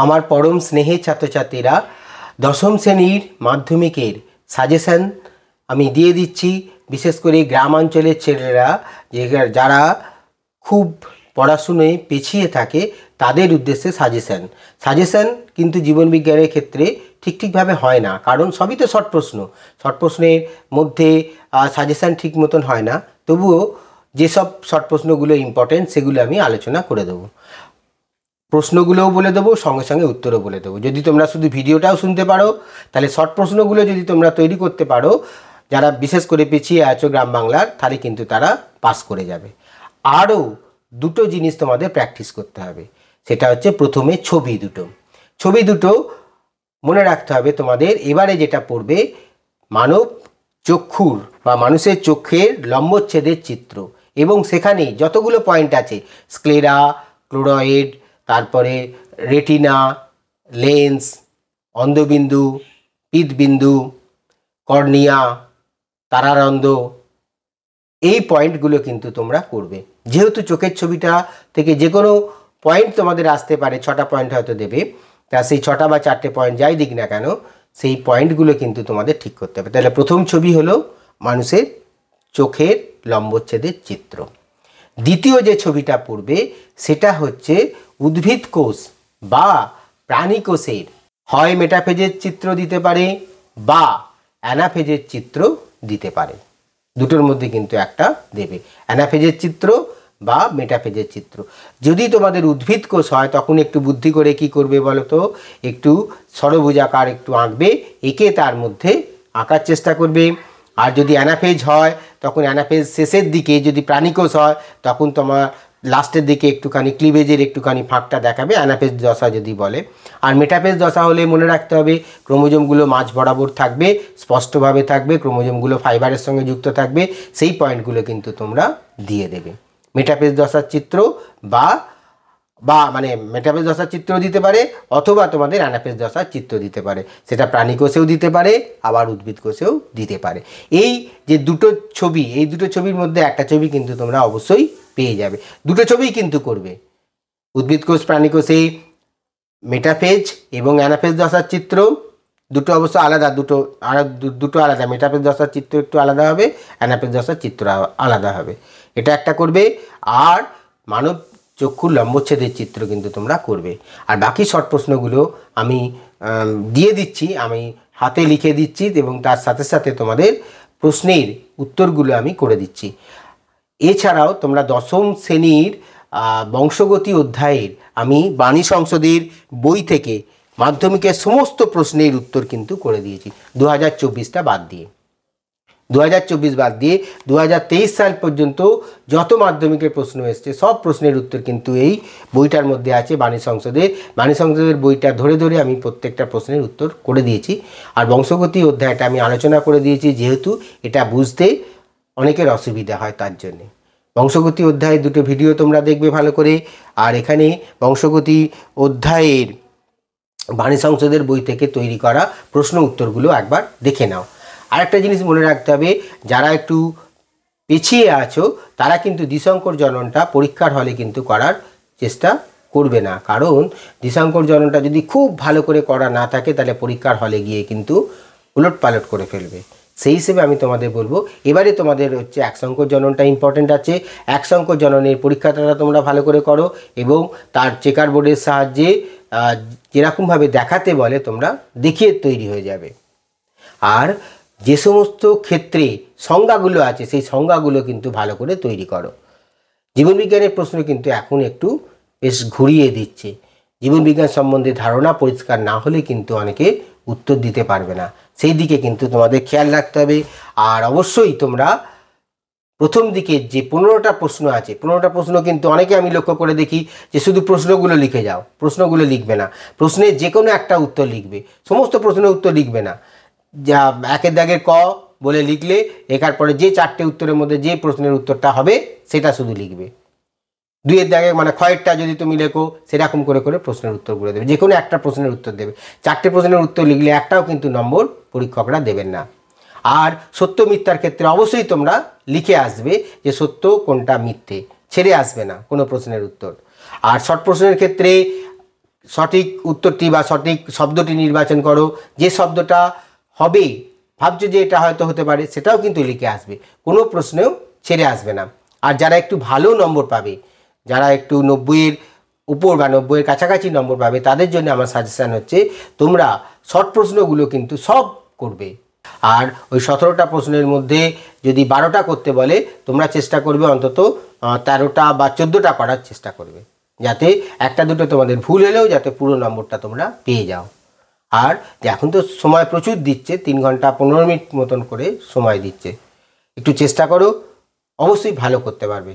আমার পরম স্নেহের ছাত্রছাত্রীরা দশম শ্রেণীর মাধ্যমিকের সাজেশন আমি দিয়ে দিচ্ছি। বিশেষ করে গ্রামাঞ্চলের ছেলেরা যারা খুব পড়াশুনোয় পিছিয়ে থাকে তাদের উদ্দেশ্যে সাজেশন কিন্তু জীবনবিজ্ঞানের ক্ষেত্রে ঠিকভাবে হয় না, কারণ সবই তো শর্ট প্রশ্নের মধ্যে সাজেশন ঠিক মতন হয় না। তবুও যেসব শর্ট প্রশ্নগুলো ইম্পর্টেন্ট সেগুলো আমি আলোচনা করে দেবো, প্রশ্নগুলোও বলে দেবো, সঙ্গে সঙ্গে উত্তরও বলে দেবো। যদি তোমরা শুধু ভিডিওটাও শুনতে পারো তাহলে শর্ট প্রশ্নগুলো যদি তোমরা তৈরি করতে পারো, যারা বিশেষ করে পিছিয়ে আছো গ্রাম বাংলার, তাহলে কিন্তু তারা পাস করে যাবে। আরও দুটো জিনিস তোমাদের প্র্যাকটিস করতে হবে, সেটা হচ্ছে প্রথমে ছবি দুটো মনে রাখতে হবে তোমাদের। এবারে যেটা পড়বে মানব চক্ষুর বা মানুষের চোখের লম্বচ্ছেদের চিত্র, এবং সেখানে যতগুলো পয়েন্ট আছে স্ক্লেরা, ক্লোরয়েড, তারপরে রেটিনা, লেন্স, অন্ধবিন্দু, পিতবিন্দু, কর্নিয়া, তারারন্ধ্র, এই পয়েন্টগুলো কিন্তু তোমরা করবে। যেহেতু চোখের ছবিটা থেকে যে কোনো পয়েন্ট তোমাদের আসতে পারে, 6টা পয়েন্ট হয়তো দেবে, তা সেই 6টা বা 4টে পয়েন্ট যাই দিক না কেন, সেই পয়েন্টগুলো কিন্তু তোমাদের ঠিক করতে হবে। তাহলে প্রথম ছবি হলো মানুষের চোখের লম্বচ্ছেদের চিত্র। দ্বিতীয় যে ছবিটা পড়বে সেটা হচ্ছে উদ্ভিদ কোষ বা প্রাণী কোষের হয় মেটাফেজের চিত্র দিতে পারে বা অ্যানাফেজের চিত্র দিতে পারে, দুটোর মধ্যে কিন্তু একটা দেবে, অ্যানাফেজের চিত্র বা মেটাফেজের চিত্র। যদি তোমাদের উদ্ভিদ কোষ হয় তখন একটু বুদ্ধি করে কি করবে বলো তো, একটু ষড়ভুজাকার একটু আঁকবে, এঁকে তার মধ্যে আঁকার চেষ্টা করবে। আর যদি অ্যানাফেজ হয় তখন অ্যানাফেজ শেষের দিকে, যদি প্রাণীকোষ হয় তখন তোমার লাস্টের দিকে একটুখানি ক্লিভেজের একটুখানি ফাঁকটা দেখাবে, অ্যানাফেজ দশা যদি বলে। আর মেটাফেজ দশা হলে মনে রাখতে হবে ক্রোমোজোমগুলো মাঝ বরাবর থাকবে, স্পষ্টভাবে থাকবে, ক্রোমোজোমগুলো ফাইবারের সঙ্গে যুক্ত থাকবে, সেই পয়েন্টগুলো কিন্তু তোমরা দিয়ে দেবে। মেটাফেজ দশার চিত্র বা মানে মেটাফেজ দশার চিত্র দিতে পারে, অথবা তোমাদের অ্যানাফেজ দশার চিত্র দিতে পারে, সেটা প্রাণী কোষেও দিতে পারে, আবার উদ্ভিদ কোষেও দিতে পারে। এই যে দুটো ছবি, এই দুটো ছবির মধ্যে একটা ছবি কিন্তু তোমরা অবশ্যই পেয়ে যাবে। দুটো ছবিই কিন্তু করবে, উদ্ভিদ কোষ প্রাণী কোষে মেটাফেজ এবং অ্যানাফেজ দশার চিত্র দুটো অবশ্য আলাদা, দুটো আলাদা, মেটাফেজ দশার চিত্র একটু আলাদা হবে, অ্যানাফেজ দশার চিত্র আলাদা হবে, এটা একটা করবে। আর মানব চক্ষুর লম্বচ্ছেদের চিত্র কিন্তু তোমরা করবে। আর বাকি শর্ট প্রশ্নগুলো আমি দিয়ে দিচ্ছি, আমি হাতে লিখে দিচ্ছি, এবং তার সাথে সাথে তোমাদের প্রশ্নের উত্তরগুলো আমি করে দিচ্ছি। এছাড়াও তোমরা দশম শ্রেণীর বংশগতি অধ্যায়ের আমি বাণী সংসদের বই থেকে মাধ্যমিকের সমস্ত প্রশ্নের উত্তর কিন্তু করে দিয়েছি, 2024টা বাদ দিয়ে। 2024 বাদ দিয়ে 2023 সাল পর্যন্ত যত মাধ্যমিকের প্রশ্ন এসছে সব প্রশ্নের উত্তর কিন্তু এই বইটার মধ্যে আছে। বাণী সংসদের বইটা ধরে ধরে আমি প্রত্যেকটা প্রশ্নের উত্তর করে দিয়েছি। আর বংশগতি অধ্যায়টা আমি আলোচনা করে দিয়েছি, যেহেতু এটা বুঝতে অনেকের অসুবিধা হয় তার জন্যে। বংশগতি অধ্যায়ের দুটো ভিডিও তোমরা দেখবে ভালো করে। আর এখানে বংশগতি অধ্যায়ের বাণী সংসদের বই থেকে তৈরি করা প্রশ্ন উত্তরগুলো একবার দেখে নাও। আরেকটা জিনিস মনে রাখতে হবে, যারা একটু পিছিয়ে আছো তারা কিন্তু দ্বিসংকর জননটা পরীক্ষার হলে কিন্তু করার চেষ্টা করবে না, কারণ দ্বিসংকর জননটা যদি খুব ভালো করে করা না থাকে তাহলে পরীক্ষার হলে গিয়ে কিন্তু উলটপালট করে ফেলবে। সেই হিসেবে আমি তোমাদের বলবো, এবারে তোমাদের হচ্ছে এক সংকর জননটা ইম্পর্টেন্ট আছে, এক সংকর জননের পরীক্ষাটা তোমরা ভালো করে করো, এবং তার চেকার বোর্ডের সাহায্যে যেরকমভাবে দেখাতে বলে তোমরা দেখিয়ে তৈরি হয়ে যাবে। আর যে সমস্ত ক্ষেত্রে সংজ্ঞাগুলো আছে সেই সংজ্ঞাগুলো কিন্তু ভালো করে তৈরি করো। জীবনবিজ্ঞানের প্রশ্ন কিন্তু এখন একটু বেশ ঘুরিয়ে দিচ্ছে, জীবনবিজ্ঞান সম্বন্ধে ধারণা পরিষ্কার না হলে কিন্তু অনেকে উত্তর দিতে পারবে না, সেই দিকে কিন্তু তোমাদের খেয়াল রাখতে হবে। আর অবশ্যই তোমরা প্রথম দিকে যে 15টা প্রশ্ন আছে, 15টা প্রশ্ন কিন্তু অনেকে আমি লক্ষ্য করে দেখি যে শুধু প্রশ্নগুলো লিখে যাও, প্রশ্নগুলো লিখবে না, প্রশ্নের যে কোনো একটা উত্তর লিখবে, সমস্ত প্রশ্নের উত্তর লিখবে না। যা একের দাগের ক বলে লিখলে লেখার পরে যে 4টে উত্তরের মধ্যে যে প্রশ্নের উত্তরটা হবে সেটা শুধু লিখবে। 2-এর দাগে মানে ক্ষয়েরটা যদি তুমি লেখো সেরকম করে করে প্রশ্নের উত্তরগুলো দেবে, যে কোনো একটা প্রশ্নের উত্তর দেবে। 4টে প্রশ্নের উত্তর লিখলে একটাও কিন্তু নম্বর পরীক্ষকরা দেবেন না। আর সত্য মিথ্যার ক্ষেত্রে অবশ্যই তোমরা লিখে আসবে যে সত্য কোনটা মিথ্যে, ছেড়ে আসবে না কোনো প্রশ্নের উত্তর। আর শর্ট প্রশ্নের ক্ষেত্রে সঠিক উত্তরটি বা সঠিক শব্দটি নির্বাচন করো। যে শব্দটা হবে ভাবছো যে এটা হয়তো হতে পারে, সেটাও কিন্তু লিখে আসবে, কোনো প্রশ্নেও ছেড়ে আসবে না। আর যারা একটু ভালো নম্বর পাবে, যারা একটু 90-এর উপর বা 90-এর কাছাকাছি নম্বর পাবে, তাদের জন্য আমার সাজেশান হচ্ছে তোমরা শর্ট প্রশ্নগুলো কিন্তু সব করবে। আর ওই 17টা প্রশ্নের মধ্যে যদি 12টা করতে বলে, তোমরা চেষ্টা করবে অন্তত 13টা বা 14টা করার চেষ্টা করবে, যাতে একটা দুটো তোমাদের ভুল হলেও যাতে পুরো নম্বরটা তোমরা পেয়ে যাও। আর এখন তো সময় প্রচুর দিচ্ছে, 3 ঘন্টা 15 মিনিট মতন করে সময় দিচ্ছে, একটু চেষ্টা করো, অবশ্যই ভালো করতে পারবে।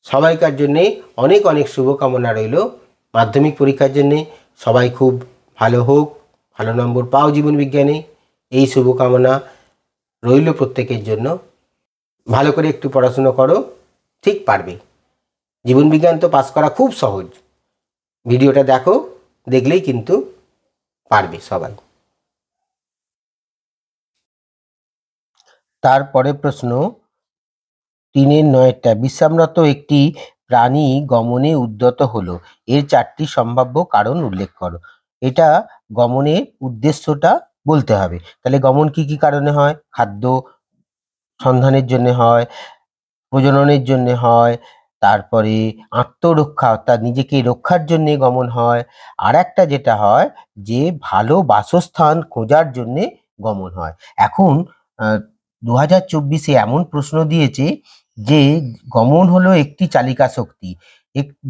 সবাইকার জন্যে অনেক অনেক শুভকামনা রইল মাধ্যমিক পরীক্ষার জন্যে। সবাই খুব ভালো হোক, ভালো নম্বর পাও জীবন বিজ্ঞানে, এই শুভকামনা রইল প্রত্যেকের জন্য। ভালো করে একটু পড়াশুনো করো, ঠিক পারবে। জীবন বিজ্ঞান তো পাস করা খুব সহজ। ভিডিওটা দেখো, দেখলেই কিন্তু পারবে সবাই। তারপরে প্রশ্ন 3-এর 9টা, বিশ্রামরত একটি প্রাণী গমনে উদ্যত হলো, এর 4টি সম্ভাব্য কারণ উল্লেখ করো। এটা গমনের উদ্দেশ্যটা বলতে হবে। তাহলে গমন কি কি কারণে হয়? খাদ্য সন্ধানের জন্য হয়, প্রজননের জন্য হয়, তারপরে আত্মরক্ষা অর্থাৎ নিজেকে রক্ষার জন্যে গমন হয়, আর একটা যেটা হয় যে ভালো বাসস্থান খোঁজার জন্যে গমন হয়। এখন 2024-এ এমন প্রশ্ন দিয়েছে যে গমন হলো একটি চালিকা শক্তি,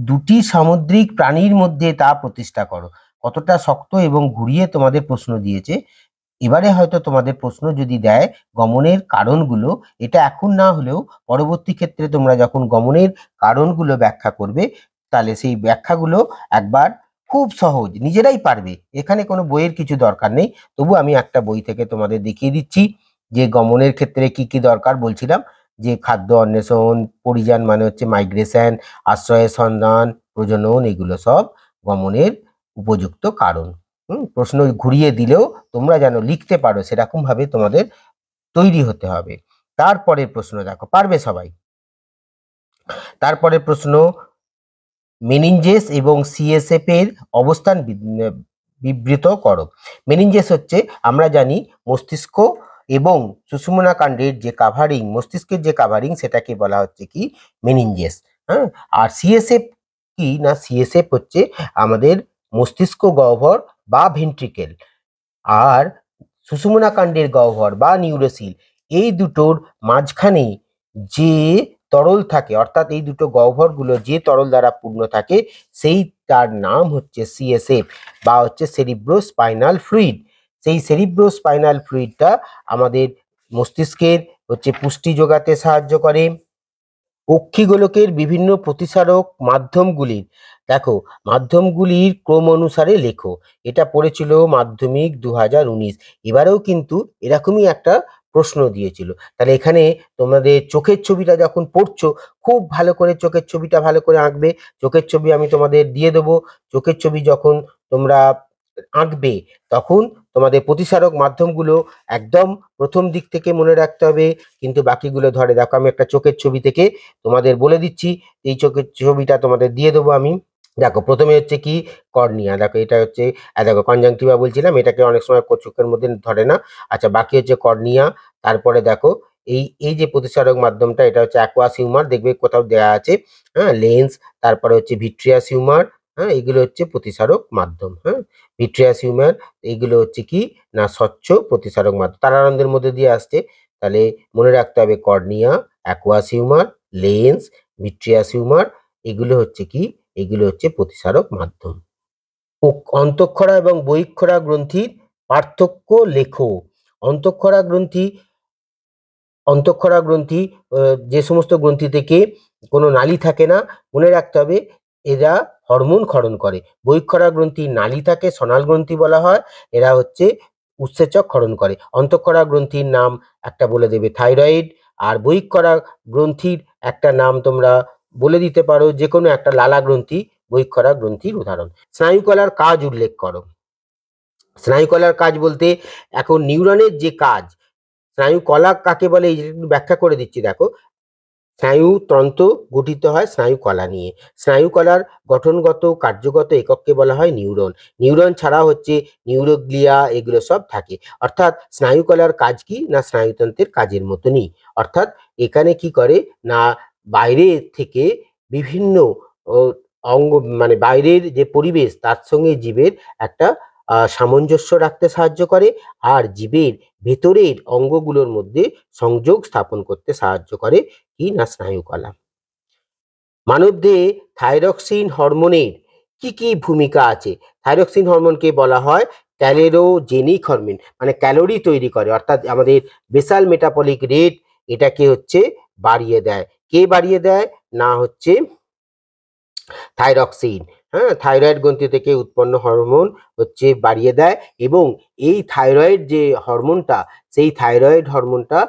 দুটি সামুদ্রিক প্রাণীর মধ্যে তা প্রতিষ্ঠা করো। কতটা শক্ত এবং ঘুরিয়ে তোমাদের প্রশ্ন দিয়েছে। এবারে হয়তো তোমাদের প্রশ্ন যদি দেয় গমনের কারণগুলো, এটা এখন না হলেও পরবর্তী ক্ষেত্রে তোমরা যখন গমনের কারণগুলো ব্যাখ্যা করবে, তাহলে সেই ব্যাখ্যাগুলো একবার খুব সহজ নিজেরাই পারবে, এখানে কোনো বইয়ের কিছু দরকার নেই। তবু আমি একটা বই থেকে তোমাদের দেখিয়ে দিচ্ছি যে গমনের ক্ষেত্রে কি কি দরকার। বলছিলাম যে খাদ্য অন্বেষণ, পরিযান মানে হচ্ছে মাইগ্রেশন, আশ্রয়ের সন্ধান, প্রজনন, এগুলো সব গমনের উপযুক্ত কারণ। প্রশ্ন ঘুরিয়ে দিলেও তোমরা যেন লিখতে পারো সেরকম ভাবে তোমাদের তৈরি হতে হবে। তারপরের প্রশ্ন দেখো, পারবে সবাই। তারপরের প্রশ্ন, মেনিনজেস এবং সিএসএফ এর অবস্থান বিবৃত করো। মেনিনজেস হচ্ছে, আমরা জানি মস্তিষ্ক এবং সুষুম্না কাণ্ডের যে কাভারিং, মস্তিষ্কের যে কাভারিং, সেটাকে বলা হচ্ছে কি মেনিনজেস। হ্যাঁ, আর সিএসএফ কি না, সিএসএফ হচ্ছে আমাদের মস্তিষ্ক গহ্বর বা ভেন্ট্রিকেল, আর সুষুম্না কাণ্ডের গহ্বর বা নিউরোসিল, এই দুটোর মাঝখানে যে তরল থাকে, অর্থাৎ এই দুটো গহ্বরগুলো যে তরল দ্বারা পূর্ণ থাকে, সেই তার নাম হচ্ছে সিএসএফ বা হচ্ছে সেরিব্রোস্পাইনাল ফ্লুইড। সেই সেরিব্রোস্পাইনাল ফ্লুইডটা আমাদের মস্তিষ্কের হচ্ছে পুষ্টি যোগাতে সাহায্য করে। অক্ষিগোলকের বিভিন্ন প্রতিসারক মাধ্যমগুলির, দেখো মাধ্যমগুলির ক্রম অনুসারে লেখো। এটা পড়েছিল মাধ্যমিক 2019। এবারেও কিন্তু এরকমই একটা প্রশ্ন দিয়েছিল। তাহলে এখানে তোমাদের চোখের ছবিটা যখন পড়ছো, খুব ভালো করে চোখের ছবিটা ভালো করে আঁকবে। চোখের ছবি আমি তোমাদের দিয়ে দেবো। চোখের ছবি যখন তোমরা আঁকবে, তখন তোমাদের প্রতিসারক মাধ্যমগুলো একদম প্রথম দিক থেকে মনে রাখতে হবে, কিন্তু বাকিগুলো ধরে। দেখো আমি একটা চোখের ছবি থেকে তোমাদের বলে দিচ্ছি, এই চোখের ছবিটা তোমাদের দিয়ে দেবো আমি। দেখো প্রথমে হচ্ছে কি কর্নিয়া, দেখো এটা হচ্ছে দেখো কনজাংটিভা বলছিলাম, এটাকে অনেক সময় চোখের মধ্যে ধরে না। আচ্ছা, বাকি হচ্ছে কর্নিয়া। তারপরে দেখো এই এই যে প্রতিসারক মাধ্যমটা, এটা হচ্ছে অ্যাকুয়াস হিউমার, দেখবে কোথাও দেয়া আছে। হ্যাঁ, লেন্স। তারপরে হচ্ছে ভিট্রিয়াস হিউমার। হ্যাঁ, এগুলো হচ্ছে প্রতিসারক মাধ্যম। হ্যাঁ, ভিট্রিয়াস হিউমার, এইগুলো হচ্ছে কি না স্বচ্ছ প্রতিসারক মাধ্যম, তারারন্ধ্রের মধ্যে দিয়ে আসছে। তাহলে মনে রাখতে হবে cornea, aqueous humour, lens, vitreous humour, এগুলো হচ্ছে কি, এগুলো হচ্ছে প্রতিসারক মাধ্যম। অন্তঃক্ষরা এবং বহিঃক্ষরা গ্রন্থির পার্থক্য লেখো। অন্তঃক্ষরা গ্রন্থি, অন্তঃক্ষরা গ্রন্থি যে সমস্ত গ্রন্থি থেকে কোনো নালী থাকে না, মনে রাখতে হবে এরা হরমোন ক্ষরণ করে। বহিঃক্ষরা গ্রন্থি নালী থাকে, সনাল গ্রন্থি বলা হয়, এরা হচ্ছে উৎসেচক ক্ষরণ করে। অন্তঃক্ষরা গ্রন্থির নাম একটা বলে দেবে থাইরয়েড, আর বহিঃক্ষরা গ্রন্থির একটা নাম তোমরা বলে দিতে পারো যে কোনো একটা, লালা গ্রন্থি বহিঃক্ষরা গ্রন্থির উদাহরণ। স্নায়ুকলার কাজ উল্লেখ করো। স্নায়ুকলার কাজ বলতে এখন নিউরনের যে কাজ, স্নায়ুকলা কাকে বলে এই ব্যাখ্যা করে দিচ্ছি। দেখো স্নায়ুতন্ত্র গঠিত হয় স্নায়ুকলা নিয়ে। স্নায়ুকলার গঠনগত কার্যগত একককে বলা হয় নিউরন। নিউরন ছাড়া হচ্ছে নিউরোগ্লিয়া, এগুলো সব থাকে। অর্থাৎ স্নায়ুকলার কাজ কি না স্নায়ুতন্ত্রের কাজের মতনই। অর্থাৎ এখানে কি করে না বাইরে থেকে বিভিন্ন অঙ্গ মানে বাইরের যে পরিবেশ তার সঙ্গে জীবের একটা সামঞ্জস্য রাখতে সাহায্য করে, আর জীবের ভেতরের অঙ্গগুলোর মধ্যে সংযোগ স্থাপন করতে সাহায্য করে কি না স্নায়ুকলা। মানবদেহে থাইরক্সিন হরমোনের কি কি ভূমিকা আছে? থাইরক্সিন হরমোনকে বলা হয় ক্যালোরোজেনিক হরমোন, মানে ক্যালোরি তৈরি করে, অর্থাৎ আমাদের বেসাল মেটাবলিক রেট এটাকে হচ্ছে বাড়িয়ে দেয়। কে বাড়িয়ে দেয় না হচ্ছে থাইরক্সিন। হ্যাঁ, থাইরয়েড গ্রন্থি থেকে উৎপন্ন হরমোন হচ্ছে বাড়িয়ে দেয়, এবং এই থাইরয়েড যে হরমোনটা, সেই থাইরয়েড হরমোনটা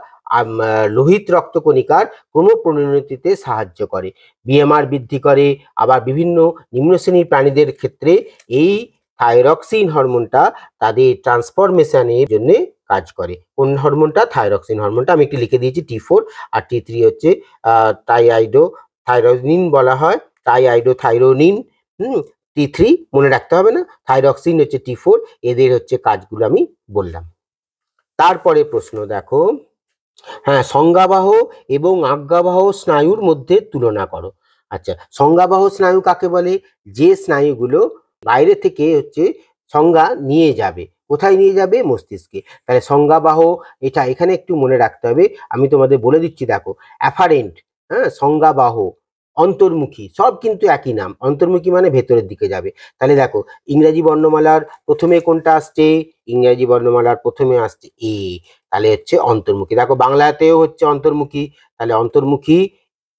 লোহিত রক্তকণিকার ক্রমপরিণতিতে সাহায্য করে, বিএমআর বৃদ্ধি করে। আবার বিভিন্ন নিম্ন শ্রেণীর প্রাণীদের ক্ষেত্রে এই থাইরক্সিন হরমোনটা তাদের ট্রান্সফরমেশনের জন্য কাজ করে। কোন হরমোনটা? থাইরক্সিন হরমোনটা। আমি একটু লিখে দিয়েছি T4 আর T3 হচ্ছে টাইআইডো থাইরোনিন বলা হয়, টাইআইডোথাইরোনিন। T3 মনে রাখতে হবে না, থাইরক্সিন হচ্ছে T4। এদের হচ্ছে কাজগুলো আমি বললাম। তারপরে প্রশ্ন দেখো, হ্যাঁ, সংজ্ঞাবাহ এবং আজ্ঞাবাহ স্নায়ুর মধ্যে তুলনা করো। আচ্ছা, সংজ্ঞাবাহ স্নায়ু কাকে বলে? যে স্নায়ুগুলো বাইরে থেকে হচ্ছে সংজ্ঞা নিয়ে যাবে। কোথায় নিয়ে যাবে? মস্তিষ্কে। তাহলে সংজ্ঞাবাহ, এটা এখানে একটু মনে রাখতে হবে, আমি তোমাদের বলে দিচ্ছি। দেখো, অ্যাফারেন্ট, হ্যাঁ, সংজ্ঞাবাহ, অন্তর্মুখী, সব কিন্তু একই নাম। অন্তর্মুখী মানে ভেতরের দিকে যাবে। তাহলে দেখো, ইংরেজি বর্ণমালার প্রথমে কোনটা আসছে? ইংরেজি বর্ণমালার প্রথমে আসছে এ, তাহলে হচ্ছে অন্তর্মুখী। দেখো, বাংলাতেও হচ্ছে অন্তর্মুখী, তাহলে অন্তর্মুখী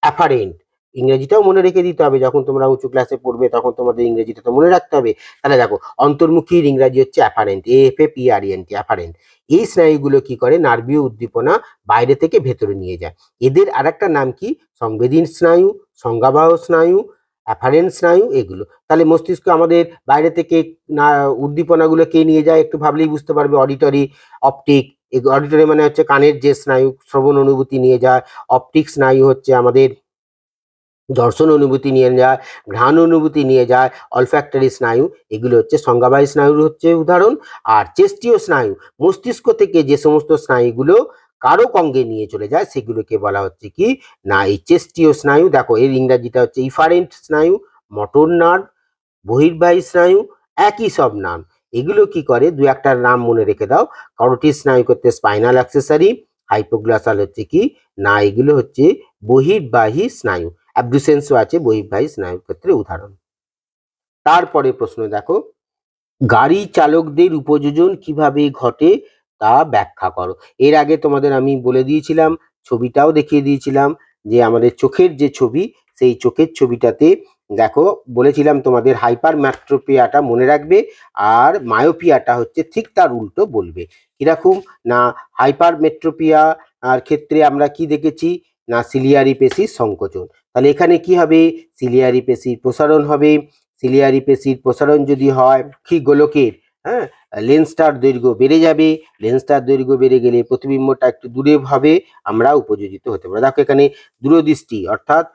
অ্যাফারেন্ট। ইংরেজিটাও মনে রেখে দিতে হবে, যখন তোমরা উঁচু ক্লাসে পড়বে তখন তোমাদের ইংরেজিটা তো মনে রাখতে হবে। তাহলে দেখো, অন্তর্মুখীর ইংরাজি হচ্ছে অ্যাফারেন্ট, AFAPRENT, অ্যাফারেন্ট। এই স্নায়ুগুলো কি করে? নার্ভীয় উদ্দীপনা বাইরে থেকে ভেতরে নিয়ে যায়। এদের আরেকটা নাম কি? সংবেদী স্নায়ু, সংজ্ঞাবাহ স্নায়ু, অ্যাফারেন্ট স্নায়ু, এগুলো। তাহলে মস্তিষ্ক আমাদের বাইরে থেকে না উদ্দীপনাগুলো কে নিয়ে যায়? একটু ভাবলেই বুঝতে পারবে। Auditory, optic. অডিটরি মানে হচ্ছে কানের যে স্নায়ু, শ্রবণ অনুভূতি নিয়ে যায়। অপটিক স্নায়ু হচ্ছে আমাদের দর্শন অনুভূতি নিয়ে যায়, ঘ্রাণ অনুভূতি নিয়ে যায়। অলফ্যাক্টরি স্নায়ু, এগুলো হচ্ছে সংজ্ঞাবাহী স্নায়ুর হচ্ছে উদাহরণ। আর চেস্টীয় স্নায়ু, মস্তিষ্ক থেকে যে সমস্ত স্নায়ুগুলো কারক অঙ্গে নিয়ে চলে যায় সেগুলোকে বলা হচ্ছে কি না এই চেস্টীয় স্নায়ু। দেখো, এর ইংরাজিটা হচ্ছে ইফারেন্ট স্নায়ু, মোটর নার্ভ, বহির্বাহী স্নায়ু, একই সব নাম। এগুলো কি করে? দু একটা নাম মনে রেখে দাও। কারোটিড স্নায়ু করতে স্পাইনাল অ্যাক্সেসরি, হাইপোগ্লসাল হচ্ছে কি না এগুলো হচ্ছে বহির্বাহী স্নায়ু। অ্যাবডুসেন্সও আছে বহির্বাহী স্নায়ুর ক্ষেত্রে উদাহরণ। তারপরে প্রশ্ন দেখো, গাড়ি চালকদের উপযোজন কিভাবে ঘটে তা ব্যাখ্যা করো। এর আগে তোমাদের আমি বলে দিয়েছিলাম, ছবিটাও দেখিয়ে দিয়েছিলাম, যে আমাদের চোখের যে ছবি, সেই চোখের ছবিটাতে দেখো বলেছিলাম তোমাদের হাইপার ম্যাট্রোপিয়াটা মনে রাখবে, আর মায়োপিয়াটা হচ্ছে ঠিক তার উল্টো বলবে। কিরকম না, হাইপার মেট্রোপিয়া আর ক্ষেত্রে আমরা কি দেখেছি না সিলিয়ারি পেশির সংকোচন। তাহলে এখানে কি হবে? সিলিয়ারি পেশির প্রসারণ হবে। সিলিয়ারি পেশির প্রসারণ যদি হয় কি গোলকের, হ্যাঁ, লেন্সটার দৈর্ঘ্য বেড়ে যাবে। লেন্সটার দৈর্ঘ্য বেড়ে গেলে প্রতিবিম্বটা একটু দূরে ভাবে আমরা উপযোজিত হতে পারি। দেখো, এখানে দূরদৃষ্টি, অর্থাৎ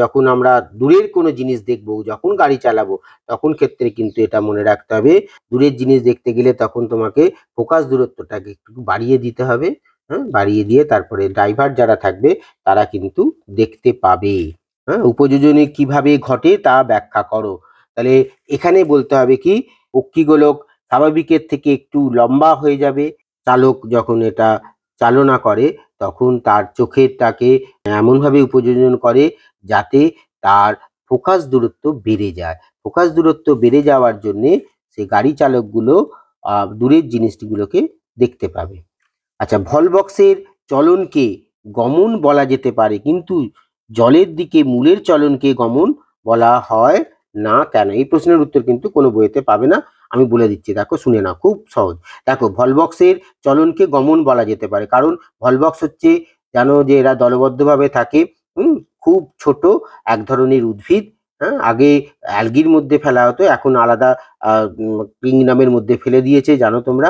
যখন আমরা দূরের কোনো জিনিস দেখব, যখন গাড়ি চালাবো, তখন ক্ষেত্রে কিন্তু এটা মনে রাখতে হবে, দূরের জিনিস দেখতে গেলে তখন তোমাকে ফোকাস দূরত্বটাকে একটু বাড়িয়ে দিতে হবে। হ্যাঁ, বাড়িয়ে দিয়ে তারপরে ড্রাইভার যারা থাকবে তারা কিন্তু দেখতে পাবে। হ্যাঁ, উপযোজনী কিভাবে ঘটে তা ব্যাখ্যা করো। তাহলে এখানে বলতে হবে কি, অক্ষিগোলক স্বাভাবিকের থেকে একটু লম্বা হয়ে যাবে। চালক যখন এটা চালনা করে তখন তার চোখেরটাকে এমনভাবে উপযোজন করে যাতে তার ফোকাস দূরত্ব বেড়ে যায়। ফোকাস দূরত্ব বেড়ে যাওয়ার জন্যে সেই গাড়ি চালকগুলো দূরের জিনিসগুলোকে দেখতে পাবে। আচ্ছা, ভলবক্সের চলনকে গমন বলা যেতে পারে, কিন্তু জলের দিকে মূলের চলনকে গমন বলা হয় না কেন? এই প্রশ্নের উত্তর কিন্তু কোনো বইতে পাবে না, আমি বলে দিচ্ছি। দেখো, শুনে নাও, খুব সহজ। দেখো, ভলবক্সের চলনকে গমন বলা যেতে পারে, কারণ ভলবক্স হচ্ছে, জানো যে এরা দলবদ্ধভাবে থাকে। খুব ছোট এক ধরনের উদ্ভিদ। হ্যাঁ, আগে অ্যালগির মধ্যে ফেলা হতো, এখন আলাদা কিংডমের মধ্যে ফেলে দিয়েছে, জানো তোমরা।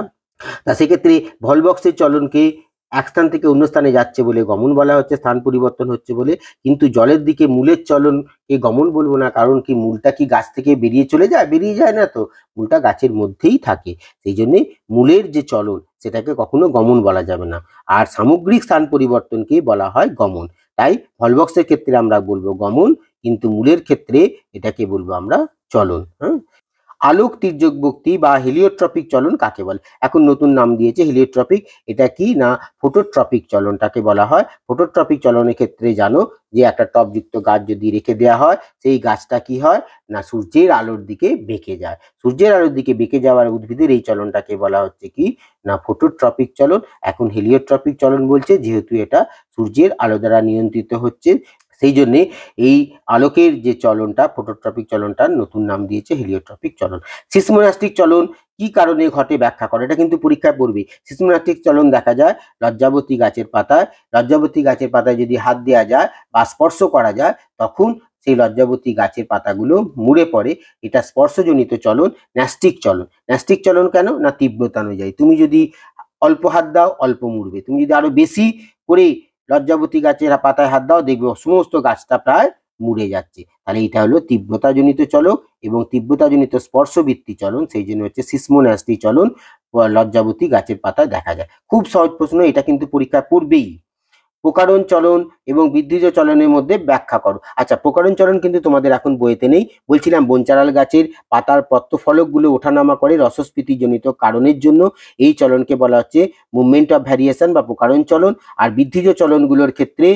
তা সেক্ষেত্রে ভলবক্সের চলনকে এক স্থান থেকে অন্য স্থানে যাচ্ছে বলে গমন বলা হচ্ছে, স্থান পরিবর্তন হচ্ছে বলে। কিন্তু জলের দিকে মূলের চলনকে গমন বলবো না, কারণ কি মূলটা কি গাছ থেকে বেরিয়ে চলে যায়? বেরিয়ে যায় না তো, মূলটা গাছের মধ্যেই থাকে। সেই জন্যে মূলের যে চলন সেটাকে কখনো গমন বলা যাবে না। আর সামগ্রিক স্থান পরিবর্তনকেই বলা হয় গমন। তাই ভলভক্সের ক্ষেত্রে আমরা বলবো গমন, কিন্তু মূলের ক্ষেত্রে এটাকে বলবো আমরা চলন। হ্যাঁ, আলোক তির্যক বা হেলিওট্রপিক চলন কাকে বলে? এখন নতুন নাম দিয়েছে হেলিওট্রপিক। এটা কি না ফোটোট্রপিক চলনটাকে বলা হয়। ফোটোট্রপিক চলনের ক্ষেত্রে জানো যে একটা টবযুক্ত গাছ যদি রেখে দেওয়া হয়, সেই গাছটা কি হয় না সূর্যের আলোর দিকে বেঁকে যায়। সূর্যের আলোর দিকে বেঁকে যাওয়ার উদ্ভিদের এই চলনটাকে বলা হচ্ছে কি না ফোটোট্রপিক চলন। এখন হেলিওট্রপিক চলন বলছে, যেহেতু এটা সূর্যের আলো দ্বারা নিয়ন্ত্রিত হচ্ছে, সেই জন্যে এই আলোকের যে চলনটা ফোটোট্রপিক চলনটার নতুন নাম দিয়েছে হেলিওট্রপিক চলন। সিসমোনাস্টিক চলন কি কারণে ঘটে ব্যাখ্যা করো। এটা কিন্তু পরীক্ষায় পড়বে। সিসমোনাস্টিক চলন দেখা যায় লজ্জাবতী গাছের পাতায়। লজ্জাবতী গাছের পাতায় যদি হাত দেওয়া যায় বা স্পর্শ করা যায়, তখন সেই লজ্জাবতী গাছের পাতাগুলো মুড়ে পড়ে। এটা স্পর্শজনিত চলন, ন্যাস্টিক চলন। ন্যাস্টিক চলন কেন না তীব্রতা অনুযায়ী। তুমি যদি অল্প হাত দাও অল্প মুড়বে, তুমি যদি আরো বেশি করে লজ্জাবতী গাছের পাতায় হাত দাও, দেখবে সমস্ত গাছটা প্রায় মুড়ে যাচ্ছে। তাহলে এটা হলো তীব্রতাজনিত চলন এবং তীব্রতাজনিত স্পর্শবৃত্তি চলন, সেই জন্য হচ্ছে সিসমোনাস্টি চলন লজ্জাবতী গাছের পাতায় দেখা যায়। খুব সহজ প্রশ্ন, এটা কিন্তু পরীক্ষায় পড়বেই। প্রকারণ চলন এবং বৃদ্ধিজ চলনের মধ্যে ব্যাখ্যা করো। আচ্ছা, প্রকারণ চলন কিন্তু তোমাদের এখন বইতে নেই। বলছিলাম বনচারাল গাছের পাতার পত্রফলকগুলো ওঠানামা করে রসস্ফীতিজনিত কারণের জন্য। এই চলনকে বলা হচ্ছে মুভমেন্ট অফ ভ্যারিয়েশন বা প্রকারণ চলন। আর বৃদ্ধিজ চলনগুলোর ক্ষেত্রে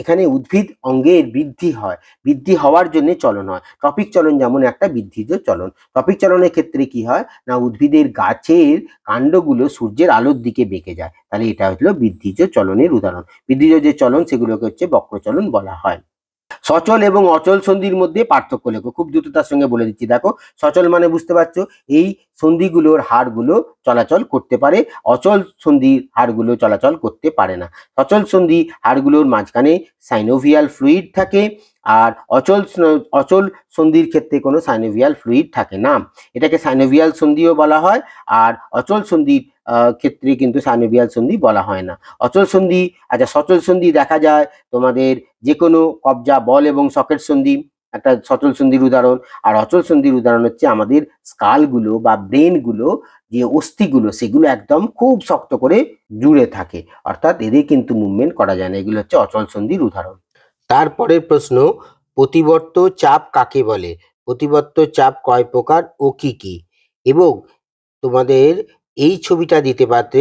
এখানে উদ্ভিদ অঙ্গের বৃদ্ধি হয়, বৃদ্ধি হওয়ার জন্য চলন হয়। টপিক চলন যেমন একটা বৃদ্ধিজ চলন। টপিক চলনের ক্ষেত্রে কি হয় না উদ্ভিদের গাছের কাণ্ডগুলো সূর্যের আলোর দিকে বেঁকে যায়, তাহলে এটা হলো বৃদ্ধিজ চলনের উদাহরণ। বৃদ্ধিজ যে চলন সেগুলোকে হচ্ছে বক্রচলন বলা হয়। সচল এবং অচল সন্ধির মধ্যে পার্থক্য লেখো। খুব দ্রুততার সঙ্গে বলে দিচ্ছি। দেখো, সচল মানে বুঝতে পারছো এই সন্ধিগুলোর হাড়গুলো চলাচল করতে পারে, অচল সন্ধির হাড়গুলো চলাচল করতে পারে না। সচল সন্ধি হাড়গুলোর মাঝখানে সাইনোভিয়াল ফ্লুইড থাকে, আর অচল সন্ধির ক্ষেত্রে কোনো সাইনোভিয়াল ফ্লুইড থাকে না। এটাকে সাইনোভিয়াল সন্ধিও বলা হয়, আর অচল সন্ধির ক্ষেত্রে কিন্তু সাইনোভিয়াল সন্ধি বলা হয় না। অচল সন্ধি, আচ্ছা সচল সন্ধি দেখা যায় তোমাদের যে কোনো কবজা, বল এবং সকেট সন্ধি একটা সচল সন্ধির উদাহরণ। আর অচল সন্ধির উদাহরণ হচ্ছে আমাদের স্কালগুলো বা ব্রেনগুলো, যে অস্থিগুলো সেগুলো একদম খুব শক্ত করে জুড়ে থাকে, অর্থাৎ এদের কিন্তু মুভমেন্ট করা যায় না। এগুলো হচ্ছে অচল সন্ধির উদাহরণ। তারপরের প্রশ্ন, প্রতিবর্ত চাপ কাকে বলে? প্রতিবর্ত চাপ কয় প্রকার ও কি কি? এবং তোমাদের এই ছবিটা দিতে পারতে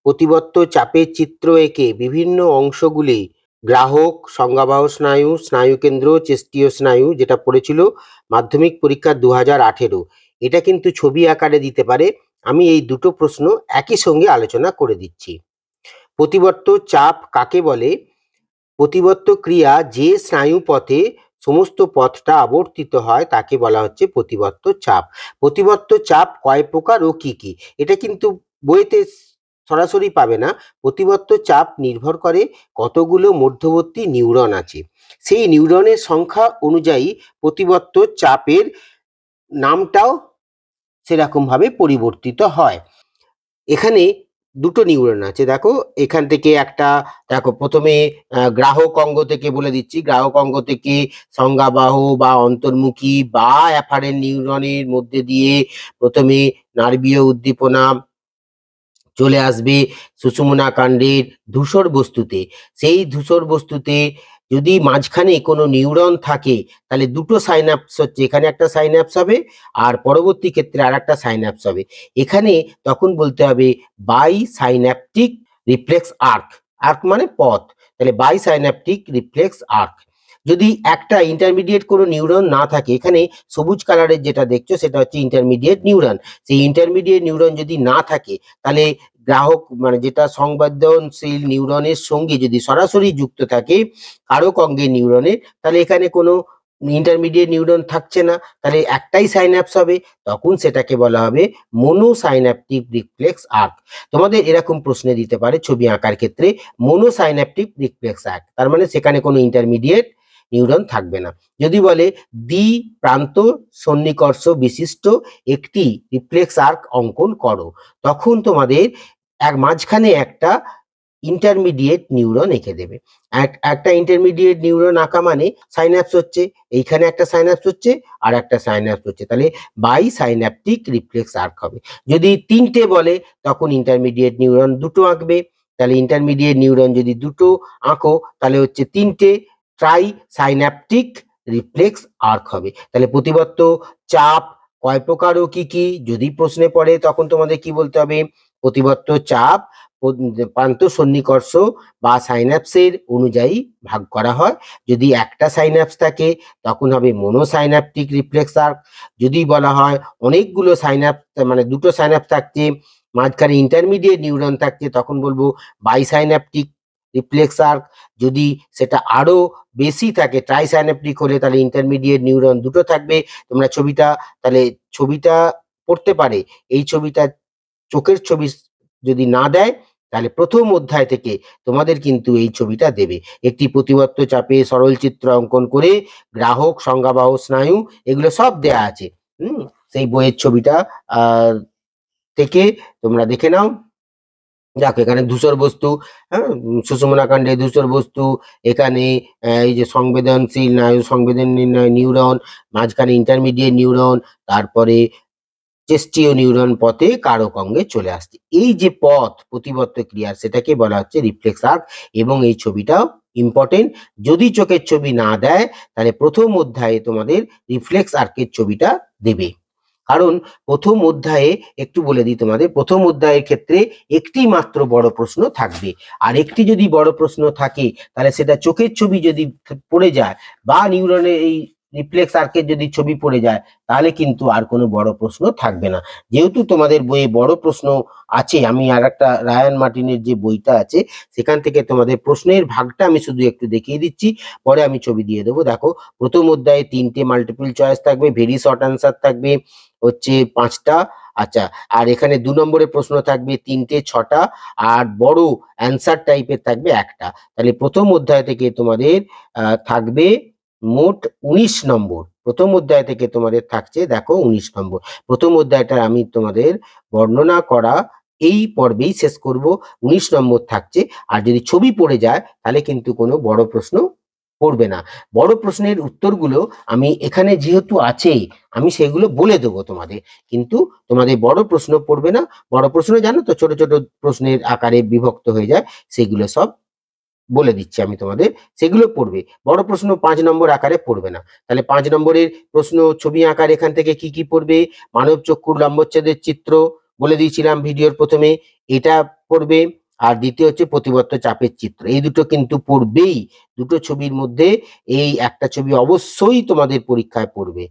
প্রতিবর্ত চাপের চিত্র এঁকে বিভিন্ন অংশগুলি গ্রাহক, সংজ্ঞাবাহ স্নায়ু, স্নায়ুকেন্দ্র, চেস্টীয় স্নায়ু, যেটা পড়েছিল মাধ্যমিক পরীক্ষা 2018, এটা কিন্তু ছবি আকারে দিতে পারে। আমি এই দুটো প্রশ্ন একই সঙ্গে আলোচনা করে দিচ্ছি। প্রতিবর্ত চাপ কাকে বলে? প্রতিবর্ত ক্রিয়া যে স্নায়ু পথে সমস্ত পথটা আবর্তিত হয় তাকে বলা হচ্ছে প্রতিবর্ত চাপ। প্রতিবর্ত চাপ কয় প্রকার ও কি কি? এটা কিন্তু বইতে সরাসরি পাবে না। প্রতিবর্ত চাপ নির্ভর করে কতগুলো মধ্যবর্তী নিউরন আছে, সেই নিউরনের সংখ্যা অনুযায়ী প্রতিবর্ত চাপের নামটাও সেরকম ভাবে পরিবর্তিত হয়। এখানে দুটো নিউরন আছে। দেখো এখান থেকে একটা, দেখো প্রথমে গ্রাহক অঙ্গ থেকে বলে দিচ্ছি, গ্রাহক অঙ্গ থেকে সংজ্ঞাবাহ বা অন্তর্মুখী বা অ্যাফারেন্ট নিউরনের মধ্যে দিয়ে প্রথমে নার্ভীয় উদ্দীপনা চলে আসবে সুষুম্না কাণ্ডের ধূসর বস্তুতে। সেই ধূসর বস্তুতে যদি মাঝখানে কোনো নিউরন থাকে তাহলে দুটো সাইন্যাপস হচ্ছে, এখানে একটা সাইন্যাপস হবে আর পরবর্তী ক্ষেত্রে আর একটা সাইন্যাপস হবে। এখানে তখন বলতে হবে by synaptic reflex arc. Arc মানে পথ, তাহলে বাই সাইন্যাপটিক রিফ্লেক্স আর্ক। যদি একটা ইন্টারমিডিয়েট কোনো নিউরন না থাকে, এখানে সবুজ কালারের যেটা দেখছো সেটা হচ্ছে ইন্টারমিডিয়েট নিউরন। সেই ইন্টারমিডিয়েট নিউরন যদি না থাকে তাহলে গ্রাহক মানে যেটা সংবেদনশীল নিউরনের সঙ্গে যদি সরাসরি যুক্ত থাকে কারক অঙ্গের নিউরনের, তাহলে এখানে কোনো ইন্টারমিডিয়েট নিউরন থাকছে না, তাহলে একটাই সাইন্যাপস হবে, তখন সেটাকে বলা হবে মোনোসাইন্যাপটিক রিফ্লেক্স আর্ক। তোমাদের এরকম প্রশ্ন দিতে পারে ছবি আঁকার ক্ষেত্রে, মোনোসাইন্যাপটিক রিফ্লেক্স আর্ক, তার মানে সেখানে কোনো ইন্টারমিডিয়েট নিউরন থাকবে না। যদি বলে দ্বি প্রান্ত সন্নিকর্ষ বিশিষ্ট একটি রিফ্লেক্স আর্ক অঙ্কন করো, তখন তোমাদের এক মাঝখানে একটা ইন্টারমিডিয়েট নিউরন এঁকে দেবে। একটা ইন্টারমিডিয়েট নিউরন আঁকা মানে সাইন্যাপস হচ্ছে, এইখানে একটা সাইন্যাপস হচ্ছে আর একটা সাইন্যাপস হচ্ছে, তাহলে বাই সাইন্যাপটিক রিফ্লেক্স আর্ক হবে। যদি 3টে বলে তখন ইন্টারমিডিয়েট নিউরন 2টো আঁকবে, তাহলে ইন্টারমিডিয়েট নিউরন যদি 2টো আঁকো তাহলে হচ্ছে 3টে ট্রাই সাইন্যাপটিক রিফ্লেক্স আর্ক হবে। তাহলে প্রতিবর্ত চাপ কয় প্রকার ও কি কি যদি প্রশ্নে পড়ে তখন তোমাদের কি বলতে হবে, প্রতিবর্ত চাপ প্রান্ত সন্নিকর্ষ বা সাইন্যাপসের অনুযায়ী ভাগ করা হয়। যদি একটা সাইন্যাপস থাকে তখন হবে মোনোসাইন্যাপটিক রিফ্লেক্স আর্ক। যদি বলা হয় অনেকগুলো সাইন্যাপস মানে 2টো সাইন্যাপস থাকছে মাঝখানে ইন্টারমিডিয়েট নিউরন থাকছে তখন বলবো বাইসাইন্যাপটিক রিফ্লেক্স আর্ক। যদি সেটা আরো বেশি থাকে ট্রাইসাইন্যাপটিক হলে তাহলে ইন্টারমিডিয়েট নিউরন 2টো থাকবে। তোমরা ছবিটা পড়তে পারে, এই ছবিটা চোখের ছবি যদি না দেয় তাহলে প্রথম অধ্যায় থেকে তোমাদের কিন্তু এই ছবিটা দেবে। একটি প্রতিবর্ত চাপে সরল চিত্র অঙ্কন করে গ্রাহক সংজ্ঞাবাহ স্নায়ু এগুলো সব দেয়া আছে। সেই বইয়ের ছবিটা থেকে তোমরা দেখে নাও। দেখো এখানে ধূসর বস্তু, হ্যাঁ, সুষুম্না কাণ্ডে ধূসর বস্তু, এখানে এই যে সংবেদনশীল সংবেদনশীল নিউরন, মাঝখানে ইন্টারমিডিয়েট নিউরন, তারপরে চেস্টীয় নিউরন পথে কারক অঙ্গে চলে আসছে। এই যে পথ প্রতিবর্ত ক্রিয়া সেটাকে বলা হচ্ছে রিফ্লেক্স আর্ক। এবং এই ছবিটাও ইম্পর্টেন্ট, যদি চোখের ছবি না দেয় তাহলে প্রথম অধ্যায়ে তোমাদের রিফ্লেক্স আর্কের ছবিটা দেবে। কারণ প্রথম অধ্যায়ে একটু বলে দিই তোমাদের, প্রথম অধ্যায়ের ক্ষেত্রে একটি মাত্র বড় প্রশ্ন থাকবে, আর একটি যদি বড় প্রশ্ন থাকে তাহলে সেটা চোখের ছবি যদি পড়ে যায় বা নিউরনের এই রিফ্লেক্স আর্কের যদি ছবি পড়ে যায় তাহলে কিন্তু আর কোনো বড় প্রশ্ন থাকবে না। যেহেতু তোমাদের বইয়ে বড় প্রশ্ন আছে, আমি আর একটা রায়ান মার্টিনের যে বইটা আছে সেখান থেকে তোমাদের প্রশ্নের ভাগটা আমি শুধু একটু দেখিয়ে দিচ্ছি, পরে আমি ছবি দিয়ে দেবো। দেখো প্রথম অধ্যায়ে 3টে মাল্টিপল চয়েস থাকবে, ভেরি শর্ট আনসার থাকবে হচ্ছে 5টা। আচ্ছা, আর এখানে 2 নম্বরের প্রশ্ন থাকবে 3টে 6টা, আর বড় অ্যান্সার টাইপের থাকবে একটা। তাহলে প্রথম অধ্যায় থেকে তোমাদের থাকবে মোট 19 নম্বর। প্রথম অধ্যায় থেকে তোমাদের থাকছে দেখো 19 নম্বর। প্রথম অধ্যায়টা আমি তোমাদের বর্ণনা করা এই পর্বেই শেষ করব, 19 নম্বর থাকছে। আর যদি ছবি পড়ে যায় তাহলে কিন্তু কোনো বড় প্রশ্ন পড়বে না। বড় প্রশ্নের উত্তরগুলো আমি এখানে যেহেতু আছে আমি সেগুলো বলে দেবো তোমাদের, কিন্তু তোমাদের বড় প্রশ্ন পড়বে না। বড় প্রশ্ন জানো তো ছোট ছোট প্রশ্নের আকারে বিভক্ত হয়ে যায়, সেগুলো সব বলে দিচ্ছি আমি তোমাদের, সেগুলো পড়বে। বড় প্রশ্ন 5 নম্বর আকারে পড়বে না। তাহলে 5 নম্বরের প্রশ্ন ছবি আকার এখান থেকে কি কি পড়বে, মানব চক্ষুর লম্বচ্ছেদের চিত্র বলে দিয়েছিলাম ভিডিওর প্রথমে, এটা পড়বে। আর দ্বিতীয় হচ্ছে প্রতিবর্ত চাপের চিত্র, এই দুটো কিন্তু পড়বেই। দুটো ছবির মধ্যে এই একটা ছবি অবশ্যই তোমাদের পরীক্ষায় পড়বে,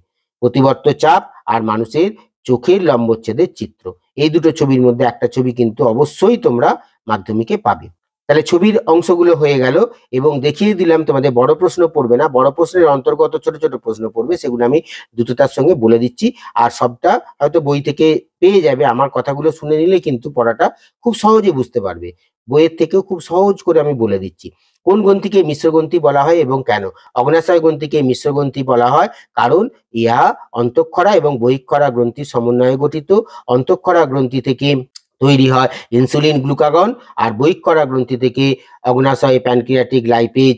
প্রতিবর্ত চাপ আর মানুষের চোখের লম্বচ্ছেদের চিত্র। এই দুটো ছবির মধ্যে একটা ছবি কিন্তু অবশ্যই তোমরা মাধ্যমিকে পাবে। তাহলে ছবির অংশগুলো হয়ে গেল এবং দেখিয়ে দিলাম তোমাদের বড় প্রশ্ন পড়বে না, বড় প্রশ্নের অন্তর্গত ছোট ছোট প্রশ্ন পড়বে, সেগুলো আমি দ্রুততার সঙ্গে বলে দিচ্ছি। আর সবটা হয়তো বই থেকে পেয়ে যাবে, আমার কথাগুলো শুনে নিলে কিন্তু পড়াটা খুব সহজে বুঝতে পারবে। বইয়ের থেকেও খুব সহজ করে আমি বলে দিচ্ছি। কোন গ্রন্থিকে মিশ্র গ্রন্থি বলা হয় এবং কেন? অগ্ন্যাশয় গ্রন্থিকে মিশ্র গ্রন্থি বলা হয় কারণ ইহা অন্তঃক্ষরা এবং বহিঃক্ষরা গ্রন্থির সমন্বয়ে গঠিত। অন্তঃক্ষরা গ্রন্থি থেকে তৈরি হয় ইনসুলিন গ্লুকাগন, আর বহিঃক্ষরা গ্রন্থি থেকে অগ্ন্যাশয় প্যানক্রিয়াটিক লাইপেজ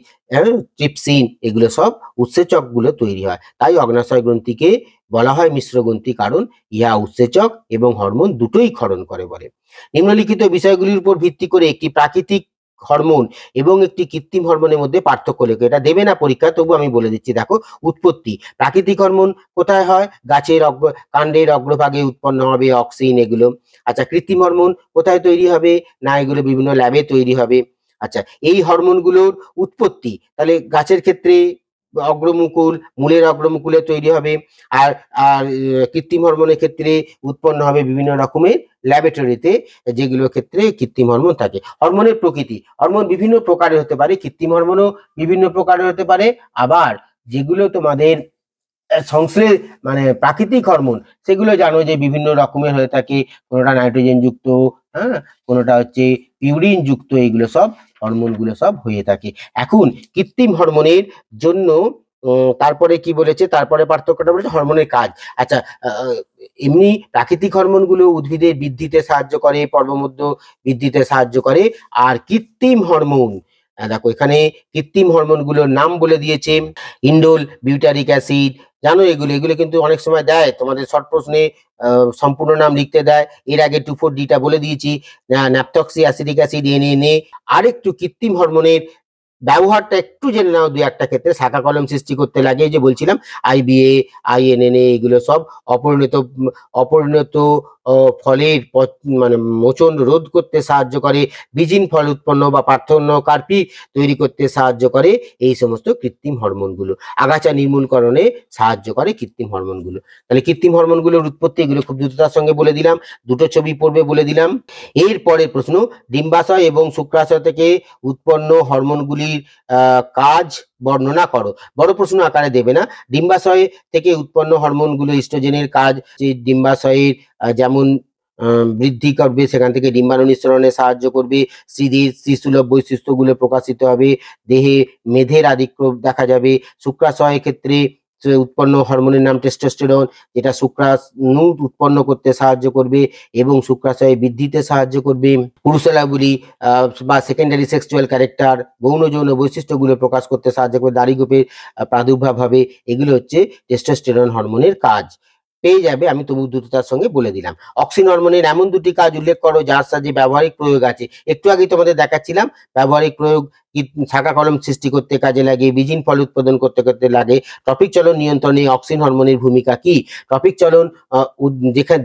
ট্রিপসিন এগুলো সব উৎসেচকগুলো তৈরি হয়। তাই অগ্ন্যাশয় গ্রন্থিকে বলা হয় মিশ্র গ্রন্থি, কারণ ইহা উৎসেচক এবং হরমোন দুটোই ক্ষরণ করে বলে। নিম্নলিখিত বিষয়গুলির উপর ভিত্তি করে একটি প্রাকৃতিক হরমোন এবং একটি কৃত্রিম হরমোনের মধ্যে পার্থক্য লেখো। এটা দেবে না পরীক্ষা, তবু আমি বলে দিচ্ছি। দেখো উৎপত্তি, প্রাকৃতিক হরমোন কোথায় হয়? গাছের কাণ্ডের অগ্রভাগে উৎপন্ন হবে অক্সিন এগুলো। আচ্ছা, কৃত্রিম হরমোন কোথায় তৈরি হবে? না, এগুলো বিভিন্ন ল্যাবে তৈরি হবে। আচ্ছা, এই হরমোনগুলোর উৎপত্তি তাহলে গাছের ক্ষেত্রে অগ্রমুকুল, মূলের অগ্রমুকুলে তৈরি হবে। আর আর কৃত্রিম হরমোনের ক্ষেত্রে উৎপন্ন হবে বিভিন্ন রকমের ল্যাবরেটরিতে, যেগুলোর ক্ষেত্রে কৃত্রিম হরমোন থাকে। হরমোনের প্রকৃতি, হরমোন বিভিন্ন প্রকারের হতে পারে, কৃত্রিম হরমোনও বিভিন্ন প্রকারের হতে পারে। আবার যেগুলো তোমাদের সংশ্লেষ মানে প্রাকৃতিক হরমোন, সেগুলো জানো যে বিভিন্ন রকমের হয়ে থাকে, কোনোটা নাইট্রোজেন যুক্ত, হ্যাঁ, কোনোটা হচ্ছে ইউরিন যুক্ত, এইগুলো সব হরমোনগুলো সব হয়ে থাকে। এখন কৃত্রিম হরমোনের জন্য তারপরে কি বলেছে, তারপরে পার্থক্যটা বলেছে হরমোনের কাজ। আচ্ছা, এমনি প্রাকৃতিক হরমোনগুলো উদ্ভিদের বৃদ্ধিতে সাহায্য করে, পর্বমধ্য বৃদ্ধিতে সাহায্য করে। আর কৃত্রিম হরমোন, দেখো এখানে কৃত্রিম হরমোনগুলোর নাম বলে দিয়েছে। ইন্ডোল বিউটারিক অ্যাসিড, জানো এগুলো এগুলো কিন্তু অনেক সময় দেয় তোমাদের শর্ট প্রশ্নে, সম্পূর্ণ নাম লিখতে দেয়। এর আগে 2,4-ডিটা বলে দিয়েছি। ন্যাপথক্সি অ্যাসিডিক অ্যাসিড, এনএনএ। আরেকটু কৃত্রিম হরমোনের ব্যবহারটা একটু জেনে নাও। দু একটা ক্ষেত্রে শাখা কলম সৃষ্টি করতে লাগে, এই যে বলছিলাম আইবিএ, আইএনএনএ, এগুলো সব অপরিণত অপরিণত ফলের মানে মোচন রোধ করতে সাহায্য করে, বীজিন ফল উৎপন্ন বা পার্থন্য কার্পি তৈরি করতে সাহায্য করে এই সমস্ত কৃত্রিম হরমোনগুলো। আগাছা নির্মূলকরণে সাহায্য করে কৃত্রিম হরমোনগুলো। তাহলে কৃত্রিম হরমোনগুলোর উৎপত্তি এগুলো খুব দ্রুততার সঙ্গে বলে দিলাম, দুটো ছবি পড়বে বলে দিলাম। এরপরে প্রশ্ন, ডিম্বাশয় এবং শুক্রাশয় থেকে উৎপন্ন হরমোনগুলির কাজ বর্ণনা করো। বড় প্রশ্ন আকারে দেবে না। ডিম্বাশয় থেকে উৎপন্ন হরমোনগুলো ইস্ট্রোজেনের কাজ, যে ডিম্বাশয়ের যেমন বৃদ্ধি করবে, সেখান থেকে ডিম্বাণু নিঃসরণে সাহায্য করবে, স্ত্রীসুলভ বৈশিষ্ট্যগুলো প্রকাশিত হবে, দেহে মেধের আধিক্য দেখা যাবে। শুক্রাশয়ের ক্ষেত্রে উৎপন্ন হরমোনের নাম টেস্টোস্টেরন, যেটা শুক্রাণু উৎপন্ন করতে সাহায্য করবে এবং শুক্রাশয় বৃদ্ধিতে সাহায্য করবে। পুরুষালাগুলি বা সেকেন্ডারি সেক্সুয়াল ক্যারেক্টার, গৌণ যৌন বৈশিষ্ট্যগুলো প্রকাশ করতে সাহায্য করবে, দাড়িগোপের প্রাদুর্ভাব হবে। এগুলো হচ্ছে টেস্টোস্টেরন হরমোনের কাজ। পেয়ে যাবে, আমি তবু দ্রুততার সঙ্গে বলে দিলাম। অক্সিন হরমোনের এমন দুটি কাজ উল্লেখ করো যার সাহায্যে ব্যবহারিক প্রয়োগ আছে। একটু আগে তোমাদের দেখাচ্ছিলাম ব্যবহারিক প্রয়োগ, শাখা কলম সৃষ্টি করতে কাজে লাগে, বীজিন ফল উৎপাদন করতে করতে লাগে। টপিক চলন নিয়ন্ত্রণে অক্সিন হরমোনের ভূমিকা কি? টপিক চলন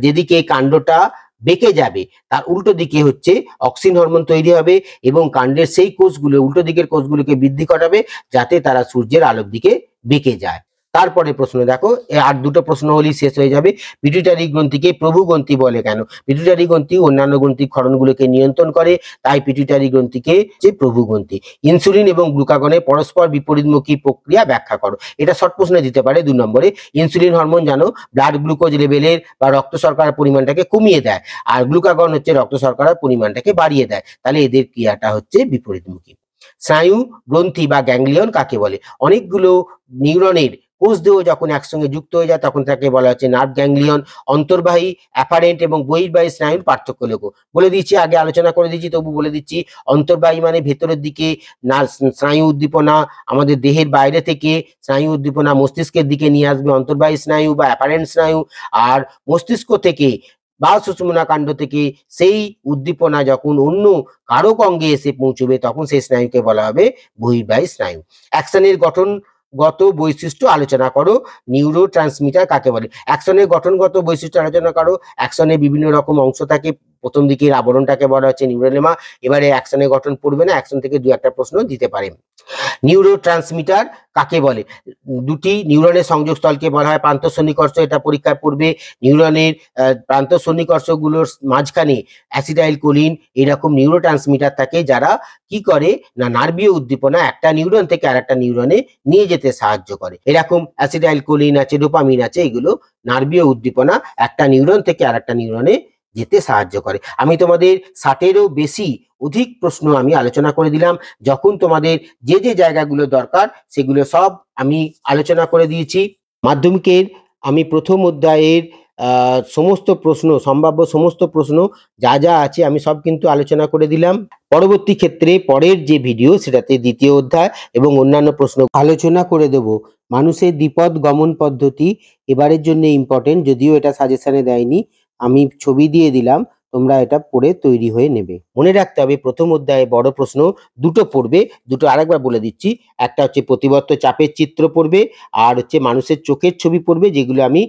যেদিকে কাণ্ডটা বেঁকে যাবে তার উল্টো দিকে হচ্ছে অক্সিন হরমোন তৈরি হবে এবং কাণ্ডের সেই কোষগুলো, উল্টো দিকের কোষগুলোকে বৃদ্ধি করাবে যাতে তারা সূর্যের আলোর দিকে বেঁকে যায়। তারপরে প্রশ্ন দেখো, আর দুটো প্রশ্ন হলেই শেষ হয়ে যাবে। পিটুইটারি গ্রন্থিকে প্রভু গ্রন্থি বলে কেন? পিটুইটারি গ্রন্থি অন্যান্য গ্রন্থির ক্ষরণগুলোকে নিয়ন্ত্রণ করে, তাই পিটুইটারি গ্রন্থিকে যে প্রভু গ্রন্থি। ইনসুলিন এবং গ্লুকাগনের পরস্পর বিপরীতমুখী প্রক্রিয়া ব্যাখ্যা করো। এটা শর্ট প্রশ্নে দিতে পারে 2 নম্বরে। ইনসুলিন হরমোন জানো ব্লাড গ্লুকোজ লেভেলের বা রক্ত শর্করার পরিমাণটাকে কমিয়ে দেয়, আর গ্লুকাগন হচ্ছে রক্ত শর্করার পরিমাণটাকে বাড়িয়ে দেয়। তাহলে এদের ক্রিয়াটা হচ্ছে বিপরীতমুখী। স্নায়ু গ্রন্থি বা গ্যাংলিয়ন কাকে বলে? অনেকগুলো নিউরনের কোষ দেহ যখন একসঙ্গে যুক্ত হয়ে যায় তখন তাকে বলা হচ্ছে নার্ভ গ্যাংলিয়ন। অন্তর্বাহী, অ্যাপারেন্ট এবং বহির্বাহী স্নায়ুর পার্থক্য লেখো। বলে দিচ্ছি, আগে আলোচনা করে দিচ্ছি তবু বলে দিচ্ছি। অন্তর্বাহী মানে ভেতরের দিকে স্নায়ু উদ্দীপনা আমাদের দেহের বাইরে থেকে স্নায়ু উদ্দীপনা মস্তিষ্কের দিকে নিয়ে আসবে অন্তর্বাহী স্নায়ু বা অ্যাপারেন্ট স্নায়ু। আর মস্তিষ্ক থেকে বা সুষুম্না কাণ্ড থেকে সেই উদ্দীপনা যখন অন্য কারক অঙ্গে এসে পৌঁছবে তখন সেই স্নায়ুকে বলা হবে বহির্বাহী স্নায়ু। অ্যাকশনের গঠনগত বৈশিষ্ট্য আলোচনা করো। নিউরো ট্রান্সমিটার কাকে বলে? অ্যাকশনের গঠনগত বৈশিষ্ট্য আলোচনা করো। অ্যাকশনের বিভিন্ন রকম অংশ থাকে, প্রথম দিকের আবরণটাকে বলা হচ্ছে নিউরোলেমা। এবারে অ্যাকশনের গঠন পড়বে না, অ্যাকশন থেকে 2-1টা প্রশ্ন দিতে পারে। নিউরো ট্রান্সমিটার কাকে বলে? দুটি নিউরনের সংযোগস্থলকে বলা হয় প্রান্ত সন্নিকর্ষ, এটা পরীক্ষায় পড়বে। নিউরনের প্রান্ত সন্নিকর্ষগুলোর মাঝখানে অ্যাসিটাইল কোলিন এরকম নিউরো ট্রান্সমিটার থাকে যারা কি করে না নার্ভীয় উদ্দীপনা একটা নিউরন থেকে আরেকটা নিউরনে নিয়ে যেতে সাহায্য করে। এরকম অ্যাসিটাইল কোলিন আছে, ডোপামিন আছে, এগুলো নার্ভীয় উদ্দীপনা একটা নিউরন থেকে আরেকটা নিউরনে যেতে সাহায্য করে। আমি তোমাদের 60-এরও বেশি অধিক প্রশ্ন আমি আলোচনা করে দিলাম। যখন তোমাদের যে যে জায়গাগুলো দরকার সেগুলো সব আমি আলোচনা করে দিয়েছি। মাধ্যমিকের আমি প্রথম অধ্যায়ের সমস্ত প্রশ্ন, সম্ভাব্য সমস্ত প্রশ্ন যা যা আছে আমি সব কিন্তু আলোচনা করে দিলাম। পরবর্তী ক্ষেত্রে পরের যে ভিডিও সেটাতে দ্বিতীয় অধ্যায় এবং অন্যান্য প্রশ্ন আলোচনা করে দেব। মানুষের দ্বিপদ গমন পদ্ধতি এবারের জন্য ইম্পর্টেন্ট, যদিও এটা সাজেশনে দেয়নি, আমি ছবি দিয়ে দিলাম, তোমরা এটা পড়ে তৈরি হয়ে নেবে। মনে রাখতে হবে প্রথম অধ্যায়ে বড় প্রশ্ন দুটো পড়বে, দুটো আরেকবার বলে দিচ্ছি। একটা হচ্ছে প্রতিবর্ত চাপের চিত্র পড়বে, আর হচ্ছে মানুষের চোখের ছবি পড়বে, যেগুলো আমি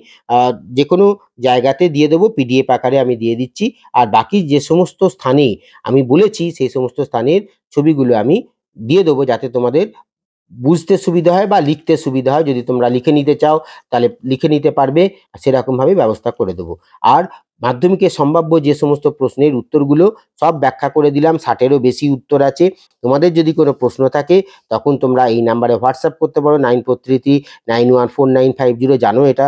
যে কোনো জায়গাতে দিয়ে দেবো, পিডিএফ আকারে আমি দিয়ে দিচ্ছি। আর বাকি যে সমস্ত স্থানে আমি বলেছি সেই সমস্ত স্থানের ছবিগুলো আমি দিয়ে দেবো যাতে তোমাদের বুঝতে সুবিধা হয় বা লিখতে সুবিধা হয়। যদি তোমরা লিখে নিতে চাও তাহলে লিখে নিতে পারবে, সেরকম ভাবে ব্যবস্থা করে দেবো। আর মাধ্যমিকের সম্ভাব্য যে সমস্ত প্রশ্নের উত্তরগুলো সব ব্যাখ্যা করে দিলাম, 60-এরও বেশি উত্তর আছে। তোমাদের যদি কোনো প্রশ্ন থাকে তখন তোমরা এই নাম্বারে হোয়াটসঅ্যাপ করতে পারো, 9433914950, জানো এটা।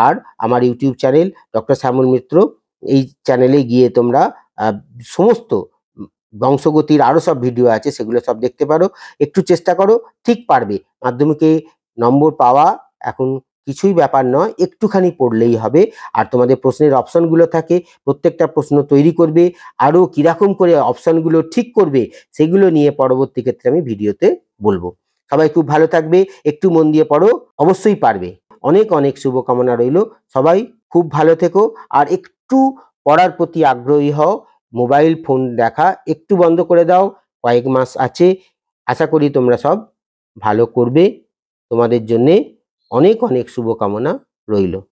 আর আমার YouTube channel doctor Shyamal Mitra, এই চ্যানেলে গিয়ে তোমরা সমস্ত বংশগতির আরো সব ভিডিও আছে, সেগুলো সব দেখতে পারো। একটু চেষ্টা করো, ঠিক পারবে। মাধ্যমিকে নম্বর পাওয়া এখন কিছুই ব্যাপার নয়, একটুখানি পড়লেই হবে। আর তোমাদের প্রশ্নের অপশনগুলো থাকে, প্রত্যেকটা প্রশ্ন তৈরি করবে, আরও কীরকম করে অপশনগুলো ঠিক করবে সেগুলো নিয়ে পরবর্তী ক্ষেত্রে আমি ভিডিওতে বলবো। সবাই খুব ভালো থাকবে, একটু মন দিয়ে পড়ো, অবশ্যই পারবে। অনেক অনেক শুভকামনা রইল। সবাই খুব ভালো থেকো, আর একটু পড়ার প্রতি আগ্রহী হও। মোবাইল ফোন দেখা একটু বন্ধ করে দাও, কয়েক মাস আছে, আশা করি তোমরা সব ভালো করবে। তোমাদের জন্যে অনেক অনেক শুভকামনা রইল।